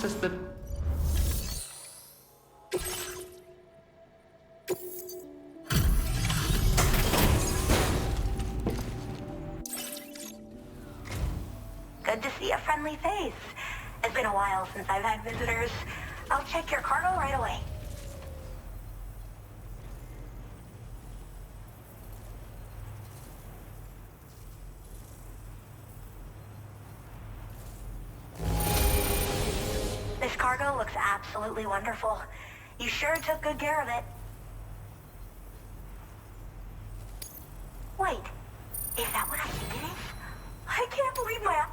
access the... Good to see a friendly face. It's been a while since I've had visitors. I'll check your cargo right away. This cargo looks absolutely wonderful. You sure took good care of it. Wait, is that what I think it is? I can't believe my...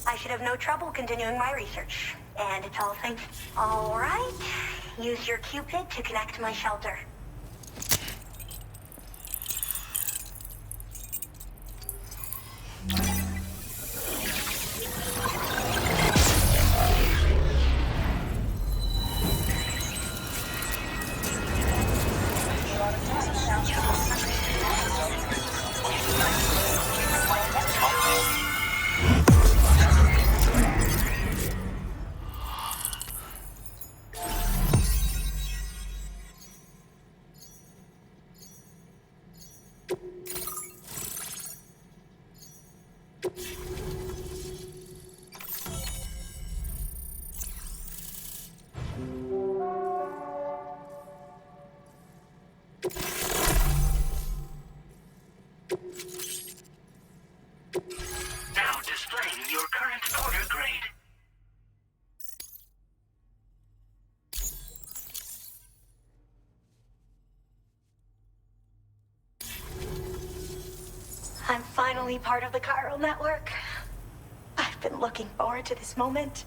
I should have no trouble continuing my research. And it's all thanks... All right. Use your Cupid to connect to my shelter. Now displaying your current order grade. I'm finally part of the chiral network. I've been looking forward to this moment.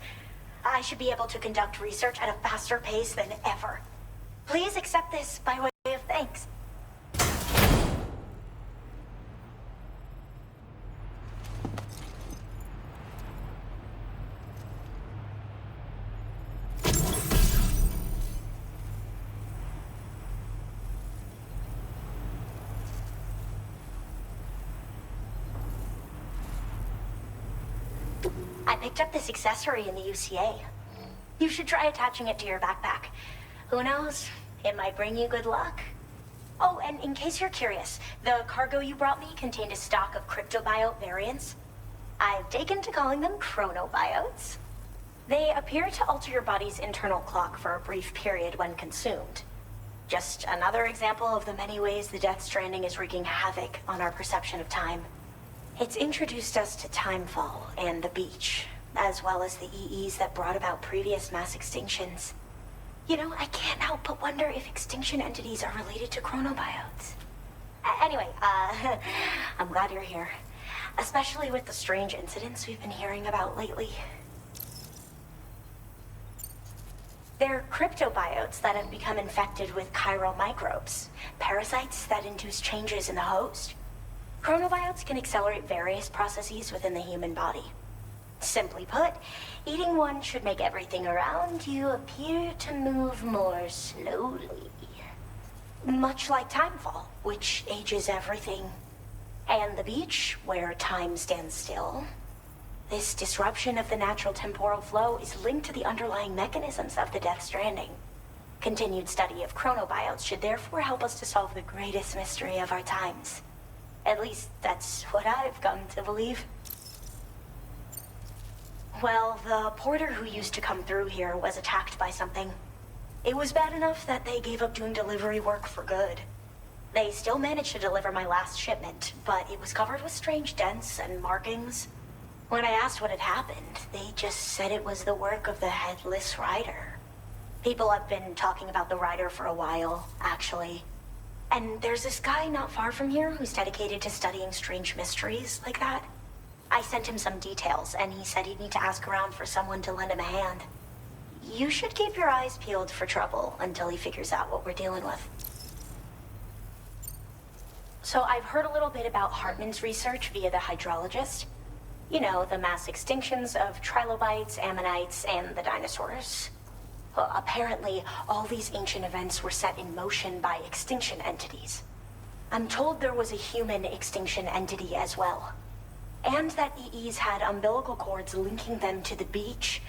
I should be able to conduct research at a faster pace than ever. Please accept this by way of thanks. I picked up this accessory in the UCA. You should try attaching it to your backpack. Who knows? It might bring you good luck. Oh, and in case you're curious, the cargo you brought me contained a stock of cryptobiote variants. I've taken to calling them chronobiotes. They appear to alter your body's internal clock for a brief period when consumed. Just another example of the many ways the Death Stranding is wreaking havoc on our perception of time. It's introduced us to timefall and the beach, as well as the EEs that brought about previous mass extinctions. You know, I can't help but wonder if extinction entities are related to chronobiotes. Anyway, I'm glad you're here. Especially with the strange incidents we've been hearing about lately. They're cryptobiotes that have become infected with chiral microbes, parasites that induce changes in the host. Chronobiotes can accelerate various processes within the human body. Simply put, eating one should make everything around you appear to move more slowly. Much like timefall, which ages everything. And the beach, where time stands still. This disruption of the natural temporal flow is linked to the underlying mechanisms of the Death Stranding. Continued study of chronobiotes should therefore help us to solve the greatest mystery of our times. At least, that's what I've come to believe. Well, the porter who used to come through here was attacked by something. It was bad enough that they gave up doing delivery work for good. They still managed to deliver my last shipment, but it was covered with strange dents and markings. When I asked what had happened, they just said it was the work of the Headless Rider. People have been talking about the Rider for a while, actually. And there's this guy not far from here who's dedicated to studying strange mysteries like that. I sent him some details, and he said he'd need to ask around for someone to lend him a hand. You should keep your eyes peeled for trouble until he figures out what we're dealing with. So I've heard a little bit about Hartman's research via the hydrologist. You know, the mass extinctions of trilobites, ammonites, and the dinosaurs. Well, apparently, all these ancient events were set in motion by extinction entities. I'm told there was a human extinction entity as well. and that EEs had umbilical cords linking them to the beach,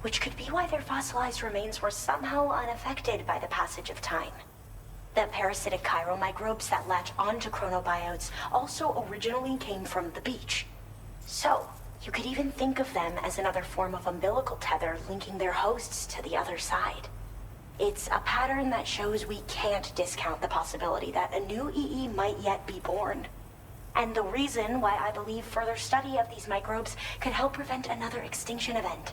which could be why their fossilized remains were somehow unaffected by the passage of time. The parasitic chiral microbes that latch onto chronobiotes also originally came from the beach. So, you could even think of them as another form of umbilical tether linking their hosts to the other side. It's a pattern that shows we can't discount the possibility that a new EE might yet be born. And the reason why I believe further study of these microbes could help prevent another extinction event.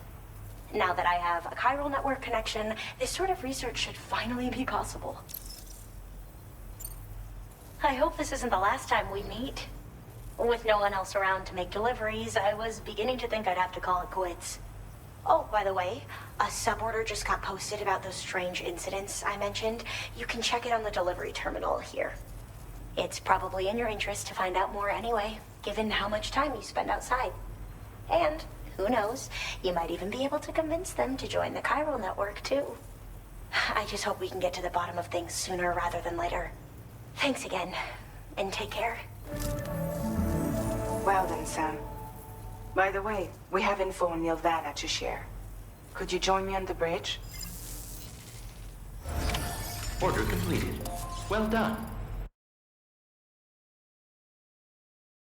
Now that I have a chiral network connection, this sort of research should finally be possible. I hope this isn't the last time we meet. With no one else around to make deliveries, I was beginning to think I'd have to call it quits. Oh, by the way, a suborder just got posted about those strange incidents I mentioned. You can check it on the delivery terminal here. It's probably in your interest to find out more anyway, given how much time you spend outside. And, who knows, you might even be able to convince them to join the chiral network, too. I just hope we can get to the bottom of things sooner rather than later. Thanks again, and take care. Well then, Sam. By the way, we have info on Nilvana to share. Could you join me on the bridge? Order completed. Well done.